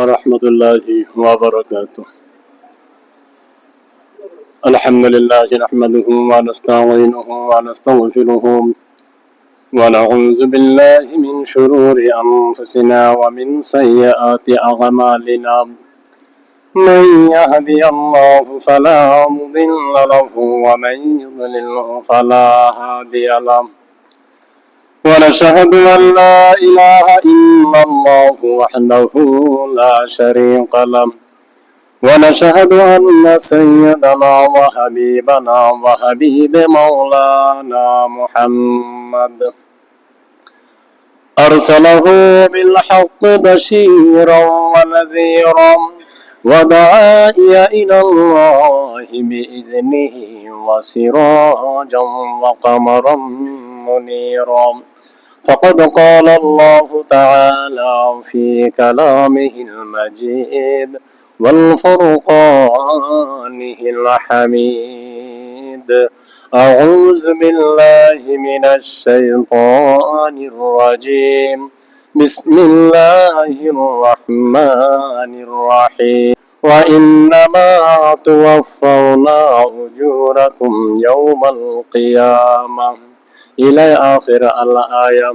ورحمة الله وبركاته. الحمد لله نحمده ونستعينه ونستغفره ونعوذ بالله من شرور أنفسنا ومن سيئات أعمالنا. من يهدي الله فلا مضل له ومن يضلله فلا هادي له. ونشهد أن لا إله إلا الله وحده لا شريك له. ونشهد أن سيدنا وحبيبنا وحبيب مولانا محمد أرسله بالحق بشيرا ونذيرا وداعيا إلى الله بإذنه وسراجا وقمرا منيرا. فقد قال الله تعالى في كلامه المجيد والفرقانه الحميد. أعوذ بالله من الشيطان الرجيم. بسم الله الرحمن الرحيم. وإنما توفون أجوركم يوم القيامة إلى آخر الآية.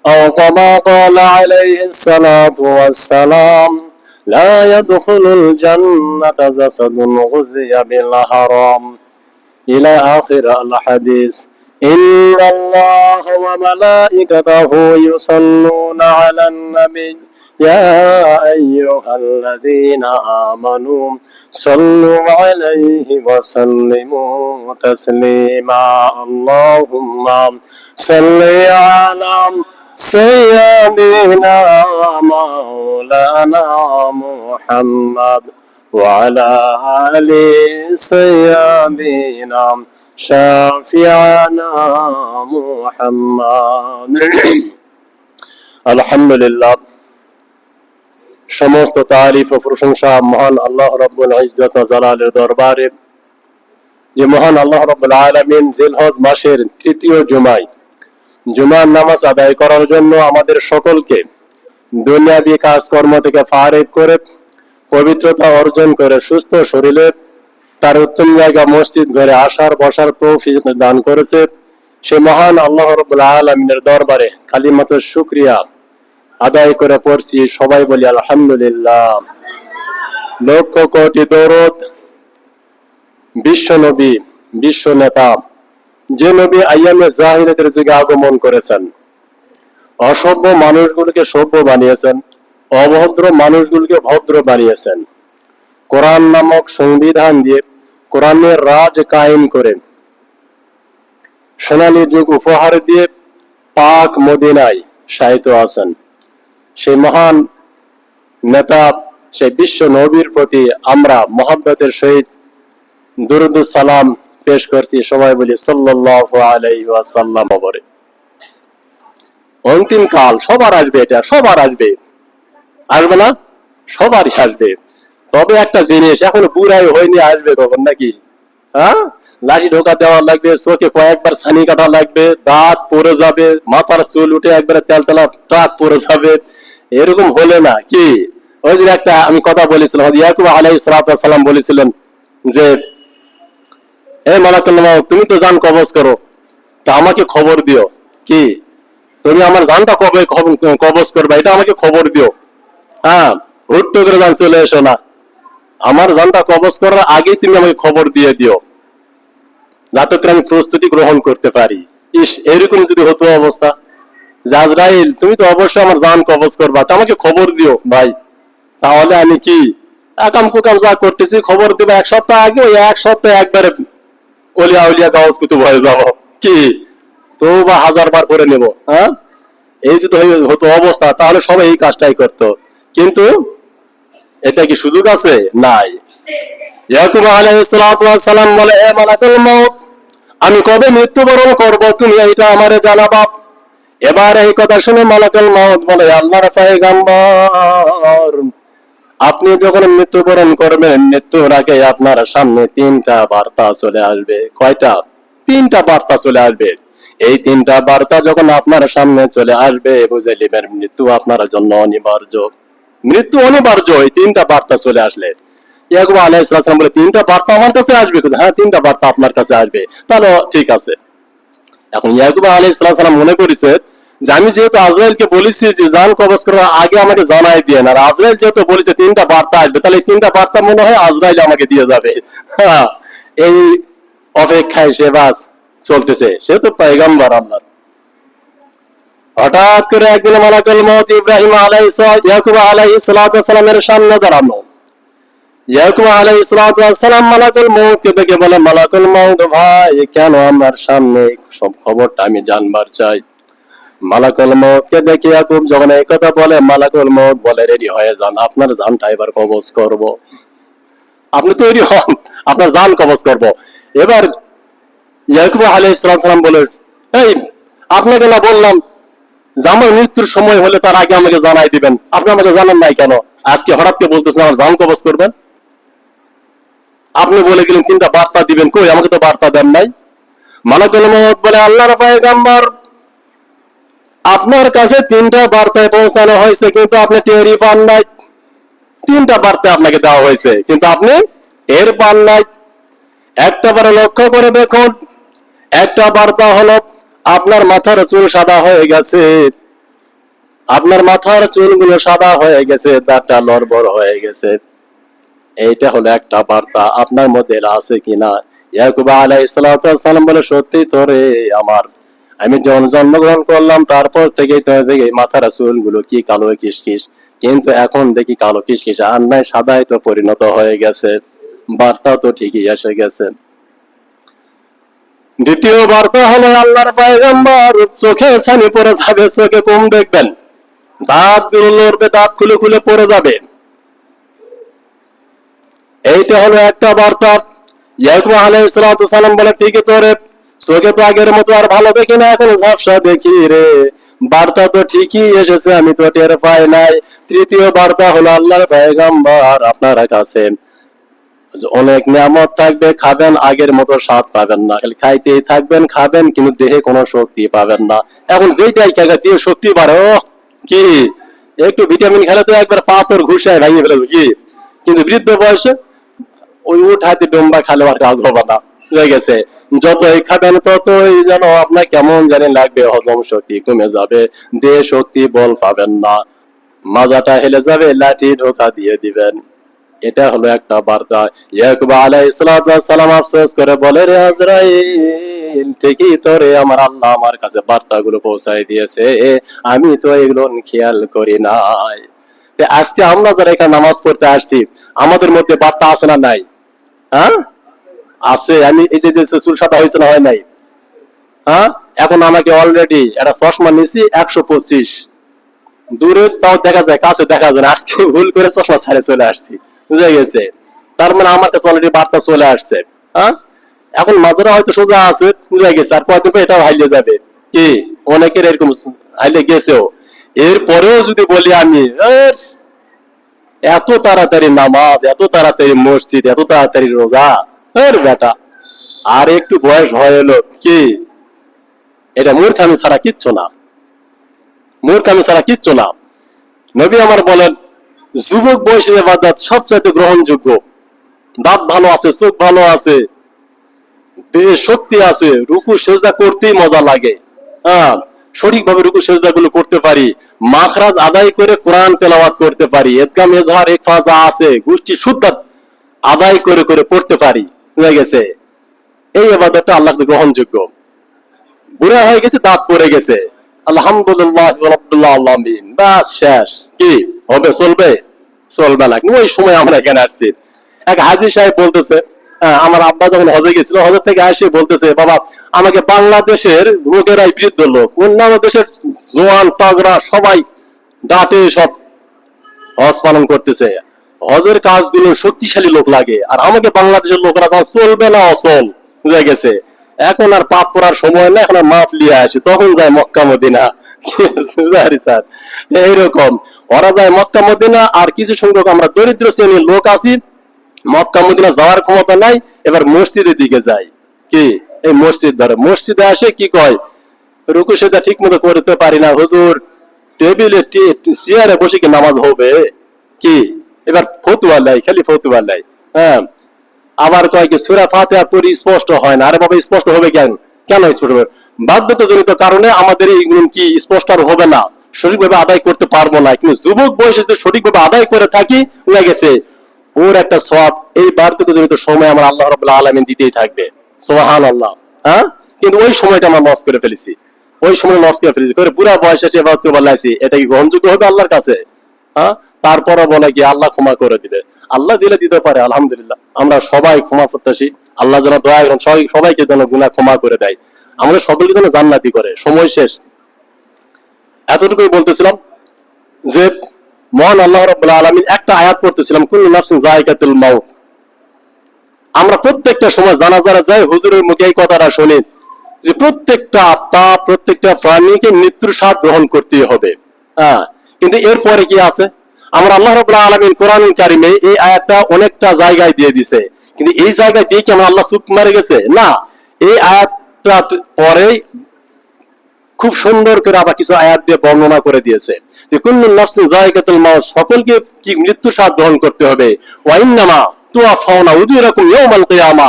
أو كما قال عليه الصلاة والسلام لا يدخل الجنة جسد غزي بالحرام إلى آخر الحديث. إن الله وملائكته يصلون على النبي يا أيها الذين آمنوا صلوا عليه وسلموا تسليما. اللهم صل على سيدنا مولانا محمد وعلى آل سيدنا شافعنا محمد. আলহামদুলিল্লাহ, সমস্ত তারিফ ও প্রশংসা মহান আল্লাহ রাব্বুল ইজ্জত ওয়া জালালের দরবারে, যে মহান আল্লাহ রাব্বুল আলামিন জিলহজ মাসের তৃতীয় জুমায় জুমার নামাজ আদায় করার জন্য আমাদের সকলকে দুনিয়াবী কাজকর্ম থেকে ফারেক করে পবিত্রতা অর্জন করে সুস্থ শরীরে তার উত্তম জায়গা মসজিদ ঘরে আসার বসার তৌফিক দান করেছে। সে মহান আল্লাহ রাব্বুল আলামিনের দরবারে কালিমাতুশ শুকরিয়া আদায় করে পড়ছি। সবাই বলি আলহামদুলিল্লাহ। লক্ষ কোটি দরুদ বিশ্ব নবী, বিশ্ব নেতা, যে নবী আইয়ামে জাহিলিয়াতের যুগে আগমন করেছেন, অসভ্য মানুষগুলোকে সভ্য বানিয়েছেন, অভদ্র মানুষগুলোকে ভদ্র বানিয়েছেন, কোরআন নামক সংবিধান দিয়ে কোরআনের রাজ কায়েম করে সোনালী যুগ উপহার দিয়ে পাক মদিনায় শায়িত আছেন। সেই মহান নেতা, সেই বিশ্ব নবীর প্রতি আমরা মহব্বতের সহিত দুরুদ সালাম পেশ করছি। সবাই বলি সাল্লাল্লাহু আলাইহি ওয়াসাল্লাম। অন্তিম কাল সবার আসবে, এটা সবার আসবে, আসবে না? সবারই আসবে। তবে একটা জিনিস, এখনো বুড়াই হয়নি, আসবে কখন নাকি? হ্যাঁ, লাঠি ঢোকা দেওয়া লাগবে, চোখে কয়েকবার ছানি কাটা লাগবে, দাঁত পড়ে যাবে, মাথার চুল উঠে একবারে তেলতেলা ট্রাক পড়ে যাবে। এরকম হলে না কি? ওই যে একটা আমি কথা বলেছিলাম, ইয়াকুব আলাইহিস সালাম বলেছিলেন যে হে মালাকুল মউত, তুমি তো জান কবজ করো, তা আমাকে খবর দিও। কি তুমি আমার জানটা কবে কবজ করবে, এটা আমাকে খবর দিও। হ্যাঁ, হুট্টো করে জান চলে এসো না, আমার জানটা কবজ করার আগেই তুমি আমাকে খবর দিয়ে দিও, যাতে করে আমি প্রস্তুতি গ্রহণ করতে পারি। ইস, এরকম যদি হতো অবস্থা, আজরাইল তুমি তো অবশ্যই আমার জান কবজ করবা, তা আমাকে খবর দিও ভাই। তাহলে আমি কি একাম কুকাম যা করতেছি খবর দিবা এক সপ্তাহ আগে, ওই এক সপ্তাহে একবারে ওলিয়া উলিয়া গাউজ কুতুব হয়ে যাব। কি তো বা 1000 বার করে নেব। হ্যাঁ, এই যদি হতো অবস্থা, তাহলে সবাই এই কাজটাই করতো। কিন্তু এটা কি সুযোগ আছে? নাই। ইয়াকুব আলাইহিস সালাম বলে, হে মালাকুল মউত, আমি কবে মৃত্যুবরণ করব তুমি এটা আমারে জানাবা। এবার এই কথা শুনে মালাকুল মউত বলে, আল্লাহর পয়গম্বর, আপনি যখন মৃত্যুবরণ করবেন, মৃত্যুর আগে আপনার সামনে 3টা বার্তা চলে আসবে। কয়টা? 3টা বার্তা চলে আসবে। এই 3টা বার্তা যখন আপনার সামনে চলে আসবে, বুঝে নেবেন মৃত্যু আপনার জন্য অনিবার্য। মৃত্যু অনিবার্য, এই তিনটা বার্তা চলে আসলে। ইয়াকুব আলাইহিস সালাম বলে, তিনটা বার্তা আমার কাছে আসবে? হ্যাঁ, তিনটা বার্তা আপনার কাছে আসবে। তাহলে ঠিক আছে। এখন ইয়াকুব আলাইহিস সালাম মনে করেছে যে আমি যেহেতু আজরাইলকে বলেছি যে জান কবজ করার আগে আমাকে জানাই দিয়ে, আর আজরাইল যেহেতু বলেছে তিনটা বার্তা আসবে, তাহলে এই তিনটা বার্তা মনে হয় আজরাইল আমাকে দিয়ে যাবে। হ্যাঁ, এই অপেক্ষায় সে বাস চলতেছে, সে তো পয়গম্বর আল্লাহর। হঠাৎ করে একদিন মালাকুল মউত ইব্রাহিম আলাইহিস ইয়াকুব আলাইহিস সালামের সামনে দাঁড়ানো। ইয়াকুব আলাইহিস সালাম মালাকুল মউতকে দেখে বলে, মালাকুল মউত ভাই, কেন আমার সামনে? সব খবরটা আমি জানবার চাই। মালাকুল মউতকে দেখে ইয়াকুব যখন এই কথা বলে, মালাকুল মউত বলে, রেডি হয়ে যান, আপনার জানটা এবার কবজ করব। আপনি তৈরি হন, আপনার জান কবজ করব। এবার ইয়াকুব আলাইহিস সালাম বলে, এই আপনাকে না বললাম যে আমার মৃত্যুর সময় হলে তার আগে আমাকে জানাই দিবেন, আপনি আমাকে জানান নাই কেন? আজকে হঠাৎ করে বলতেছেন আমার জান কবজ করবেন। আপনি বলে গেলেন তিনটা বার্তা দিবেন, কই আমাকে তো বার্তা দেন নাই। মালাকুল মউত বলে, আল্লাহর পয়গম্বর, আপনার কাছে তিনটা বার্তায় পৌঁছানো হয়েছে, কিন্তু আপনি টেরই পান নাই। তিনটা বার্তা আপনাকে দেওয়া হয়েছে, কিন্তু আপনি টের পান নাই। একটা বার লক্ষ্য করে দেখুন, একটা বার্তা হলো আপনার মাথার চুল সাদা হয়ে গেছে, আপনার মাথার চুলগুলো সাদা হয়ে গেছে, দাঁতটা লড়বড় হয়ে গেছে। এইটা হলো একটা বার্তা, আপনার মধ্যে আছে কিনা? ইয়াকুব আলাইহিস সালাম বলে, সত্যি তো রে আমার, আমি যখন জন্মগ্রহণ করলাম তারপর থেকেই তো দেখি মাথার চুলগুলো কি কালো কিসকিস, কিন্তু এখন দেখি কালো কিসকিস আর নাই, সাদায় তো পরিণত হয়ে গেছে। বার্তা তো ঠিকই এসে গেছে। দ্বিতীয় বার্তা হলো আল্লাহর পয়গম্বর, চোখে ছানি পড়ে যাবে, চোখে কম দেখবেন, দাঁত গুলো লড়বে, দাঁত খুলে খুলে পড়ে যাবে। এইটা হলো একটা বার্তা। ইয়াকুব আলাইহিস সালাম বলে, ঠিকই তো রে, চোখে তো আগের মতো আর ভালো দেখি না, এখন ঝাপসা দেখি রে। বার্তা তো ঠিকই এসেছে, আমি তো টের পাই নাই। তৃতীয় বার্তা হলো আল্লাহর পয়গম্বর, আপনার কাছে অনেক নিয়ামত থাকবে, খাবেন, আগের মতো স্বাদ পাবেন না, খালি খাইতেই থাকবেন, খাবেন, কিন্তু দেহে কোনো শক্তি পাবেন না। এখন যেটাই খাগা দিয়ে শক্তি বাড়ে, ও কি একটু ভিটামিন খেলে তো একবার পাথর ঘুষায় ভেঙে ফেলে কি, কিন্তু বৃদ্ধ বয়সে ওই উঠ হাতে ডোম্বা খালে আর কাজ হবে না, হয়ে গেছে। যতই খাবেন ততই যেন আপনার কেমন জানি লাগবে, হজম শক্তি কমে যাবে, দেহে শক্তি বল পাবেন না, মাজাটা হেলে যাবে, লাঠি ঢোকা দিয়ে দিবেন। এটা হলো একটা বার্তা। ইয়াকুব আলাইহিস সালাম আফসোস করে বলে, রে আজরাইল, ঠিকই তো রে, আমার আল্লাহ আমার কাছে বার্তাগুলো পৌঁছায় দিয়েছে, আমি তো এগুলো খেয়াল করি নাই। আজকে আমরা যারা এখানে নামাজ পড়তে আসছি, আমাদের মধ্যে বার্তা আছে না নাই? হ্যাঁ আছে। আমি এই যে চুল সাদা হয়েছে না হয় নাই, হ্যাঁ, এখন আমাকে অলরেডি একটা চশমা নিছি 125, দূরে তাও দেখা যায়, কাছে দেখা যায় না। আজকে ভুল করে চশমা ছাড়ে চলে আসছি, বুঝে গেছে। তার মানে আমার কাছে অলরেডি বার্তা চলে আসছে। হ্যাঁ, এখন মাজরা হয়তো সোজা আছে, বুঝে গেছে, আর কয়দিন পর এটাও হাইলে যাবে। কি অনেকের এরকম হাইলে গেছেও। এরপরেও যদি বলি আমি, এত তাড়াতাড়ি নামাজ, এত তাড়াতাড়ি মসজিদ, এত তাড়াতাড়ি রোজা, বেটা আর একটু বয়স হয়ে এলো কি, এটা মূর্খামি ছাড়া কিচ্ছু না, মূর্খামি ছাড়া কিচ্ছু না। নবী আমার বলেন, যুবক বয়সের ইবাদত সবচাইতে গ্রহণযোগ্য। দাঁত ভালো আছে, চোখ ভালো আছে, দেহে শক্তি আছে, রুকু সেজদা করতেই মজা লাগে। হ্যাঁ, সঠিকভাবে রুকু সেজদা গুলো করতে পারি, মাখরাজ আদায় করে কোরআন তেলাওয়াত করতে পারি, ইদগাম ইজহার ইখফা যা আছে গোষ্ঠী শুদ্ধ আদায় করে করে পড়তে পারি, হয়ে গেছে। এই ইবাদতটা আল্লাহর গ্রহণযোগ্য। বুড়া হয়ে গেছে, দাঁত পড়ে গেছে, আলহামদুলিল্লাহ রাব্বিল আলামিন, বাস শেষ। কি হবে? চলবে? চলবে না। ওই সময় আমরা এখানে আসছি, এক হাজী সাহেব বলতেছে, আমার আব্বা যখন হজে গেছিল, হজের থেকে আসে বলতেছে, বাবা আমাকে বাংলাদেশের লোকেরাই বৃদ্ধ লোক, অন্যান্য দেশের জোয়ান তাগড়া সবাই ডাটে সব হজ পালন করতেছে, হজের কাজগুলো শক্তিশালী লোক লাগে, আর আমাকে বাংলাদেশের লোকেরা চলবে না, অচল, বুঝে গেছে। এখন আর পাপ করার সময় না, এখন আর মাপ লিয়ে আসে, তখন যায় মক্কা মদিনা। স্যার এইরকম ওরা যায় মক্কা মদিনা, আর কিছু সংখ্যক আমরা দরিদ্র শ্রেণীর লোক আছি, মক্কা মদিনা যাওয়ার ক্ষমতা নাই, এবার মসজিদের দিকে যাই। কি এই মসজিদ ধরে, মসজিদে আসে কি কয়, রুকু সেজদা ঠিক মতো করতে পারি না হুজুর, টেবিলে চেয়ারে বসে কি নামাজ হবে? কি এবার ফতুয়া লাই, খালি ফতুয়া লাই। হ্যাঁ, আবার কয় কি সূরা ফাতিহা পড়ি স্পষ্ট হয় না। আরে বাবা, স্পষ্ট হবে কেন? কেন স্পষ্ট হবে? বাধ্যতাজনিত কারণে আমাদের এইগুলো কি স্পষ্ট আর হবে না, সঠিকভাবে আদায় করতে পারবো না। কিন্তু যুবক বয়সে যদি সঠিকভাবে আদায় করে থাকি, হয়ে গেছে ওর একটা সওয়াব এই বার্ধক্যজনিত সময় আমার আল্লাহ রাব্বুল আলামিন দিতেই থাকবে। সুবহানাল্লাহ। হ্যাঁ, কিন্তু ওই সময়টা আমরা লস করে ফেলেছি, ওই সময় লস করে ফেলেছি, করে বুড়া বয়সে এসে এবার বলাইছি, এটা কি গ্রহণযোগ্য হবে আল্লাহর কাছে? হ্যাঁ, তারপরে বলে কি আল্লাহ ক্ষমা করে দিবে। আল্লাহ দিলে দিতে পারে, আলহামদুলিল্লাহ। আমরা সবাই ক্ষমা প্রত্যাশী, আল্লাহ যেন দয়া করেন সবাইকে যেন গুনাহ ক্ষমা করে দেয়, আমাদের সকলকে যেন জান্নাতি করে। সময় শেষ, এতটুকুই বলতেছিলাম যে মহান আল্লাহ রাব্বুল আলামিন একটা আয়াত পড়তেছিলাম, কুল্লু নাফসিন যায়িকাতুল মাউত। আমরা প্রত্যেকটা সময় জানাজারা যাই হুজুরের মুখে এই কথাটা শুনি যে প্রত্যেকটা আত্মা, প্রত্যেকটা প্রাণীকে মৃত্যুর স্বাদ গ্রহণ করতেই হবে। হ্যাঁ, কিন্তু এরপরে কি আছে? আমরা আল্লাহ রাব্বুল আলামিন কোরআনুল কারীমে এই আয়াতটা অনেকটা জায়গায় দিয়ে দিছে, কিন্তু এই জায়গায় দিয়ে কি আমরা আল্লাহ চুপ মারে গেছে? না, এই আয়াতটা পরে খুব সুন্দর করে আবার কিছু আয়াত দিয়ে বর্ণনা করে দিয়েছে যে কুল্লু নাফসিন যায়িকাতুল মাউত, সকলকে কি মৃত্যু স্বাদ গ্রহণ করতে হবে। ওয়া ইন্নামা তুওয়াফাউনা উজুরাকুম ইয়াওমাল কিয়ামা।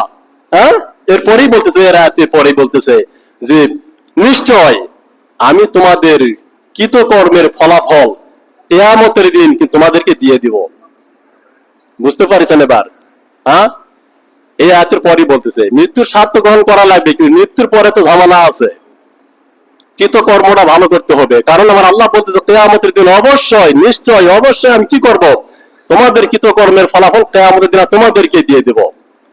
হ্যাঁ, এরপরেই বলতেছে, এর আয়াতের পরেই বলতেছে যে নিশ্চয় আমি তোমাদের কৃতকর্মের ফলাফল কিয়ামতের দিন কি তোমাদেরকে দিয়ে দিব। বুঝতে পারছেন এবার? হ্যাঁ, এই আয়াতের পরেই বলতেছে মৃত্যুর স্বাদ তো গ্রহণ করা লাগবে, কিন্তু মৃত্যুর পরে তো ঝামেলা আছে, কৃতকর্মটা ভালো করতে হবে। কারণ আমার আল্লাহ বলতেছে কিয়ামতের দিন অবশ্যই, নিশ্চয়, অবশ্যই আমি কি করব? তোমাদের কৃতকর্মের ফলাফল কিয়ামতের দিন তোমাদেরকে দিয়ে দেব।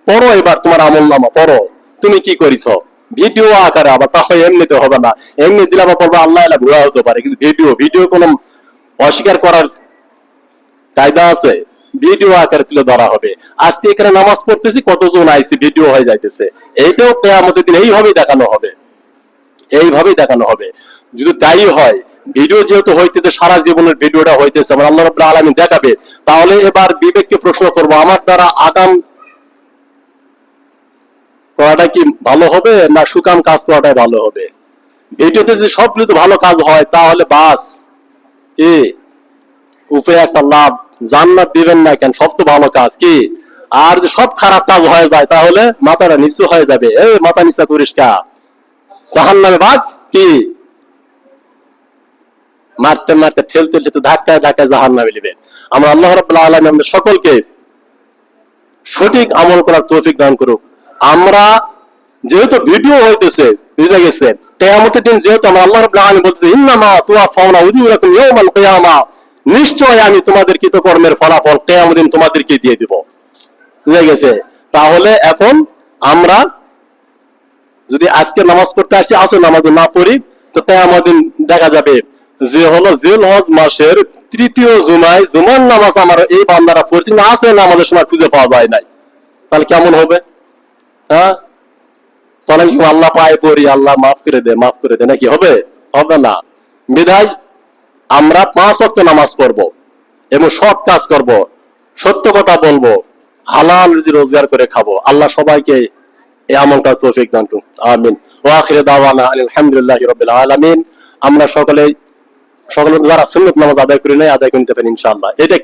পড়ো এবার তোমার আমলনামা পড়ো, তুমি কি করেছ ভিডিও আকারে। আবার তাহলে এমনিতে হবে না, এমনি দিলে আবার পড়বা আল্লাহ এলা ভুয়া হতে পারে, কিন্তু ভিডিও কোনো অস্বীকার করার কায়দা আছে? ভিডিও আকারে তুলে ধরা হবে। আজকে এখানে নামাজ পড়তেছি, কতজন আইসি ভিডিও হয়ে যাইতেছে, এইটাও কিয়ামতের দিন এইভাবেই দেখানো হবে, এইভাবেই দেখানো হবে। যদি তাই হয়, ভিডিও যেহেতু হইতেছে, সারা জীবনের ভিডিওটা হইতেছে, আমার আল্লাহ রাব্বুল আলামিন দেখাবে, তাহলে এবার বিবেককে প্রশ্ন করব, আমার দ্বারা আগাম করাটা কি ভালো হবে না সুকাম কাজ করাটাই ভালো হবে? ভিডিওতে যদি সবগুলো ভালো কাজ হয়, তাহলে বাস কি উপরে একটা লাভ, জান্নাত দিবেন না কেন? সব তো ভালো কাজ কি? আর যে সব খারাপ কাজ হয়ে যায়, তাহলে মাথাটা নিচু হয়ে যাবে। এই মাথা নিচা করিস কা, জাহান্নামে ভাগ কি, মারতে মারতে ঠেলতে ঠেলতে ধাক্কায় ধাক্কায় জাহান্নামে নেবে। আমরা আল্লাহ রাব্বুল আলামিন আমাদের সকলকে সঠিক আমল করার তৌফিক দান করুক। আমরা যেহেতু ভিডিও হইতেছে, বুঝে গেছে, কিয়ামতের দিন যেহেতু আমরা আল্লাহ রাব্বুল আলামিন বলছে ইন্নামা তুওয়াফাউনা উজুরাকুম ইয়াওমাল কিয়ামা, নিশ্চয় আমি তোমাদের কৃতকর্মের ফলাফল কিয়ামতের দিন তোমাদেরকে দিয়ে দেব। বুঝে গেছে? তাহলে এখন আমরা যদি আজকে নামাজ পড়তে আসি, আসর নামাজ না পড়ি, তো কিয়ামতের দিন দেখা যাবে যে হলো জিলহজ মাসের তৃতীয় জুমায় জুমার নামাজ আমার এই বান্দারা পড়ছে না, আসে না আমাদের সময় খুঁজে পাওয়া যায় নাই, তাহলে কেমন হবে? হ্যাঁ, তাহলে কি আল্লাহ পায়ে পড়ি আল্লাহ মাফ করে দে, মাফ করে দে, নাকি হবে? হবে না। বিধায় আমরা 5 ওয়াক্ত নামাজ পড়বো এবং সৎ কাজ করব, সত্য কথা বলবো, হালাল রুজি রোজগার করে খাবো। আল্লাহ সবাইকে এই আমলটা তৌফিক দান করুন, আমিন। ওয়া আখিরু দাওয়ানা আলহামদুলিল্লাহি রাব্বিল আলামিন। আমরা সকলে যারা সুন্নাত নামাজ আদায় করি নাই, আদায় করতে পারি ইনশাআল্লাহ। এটা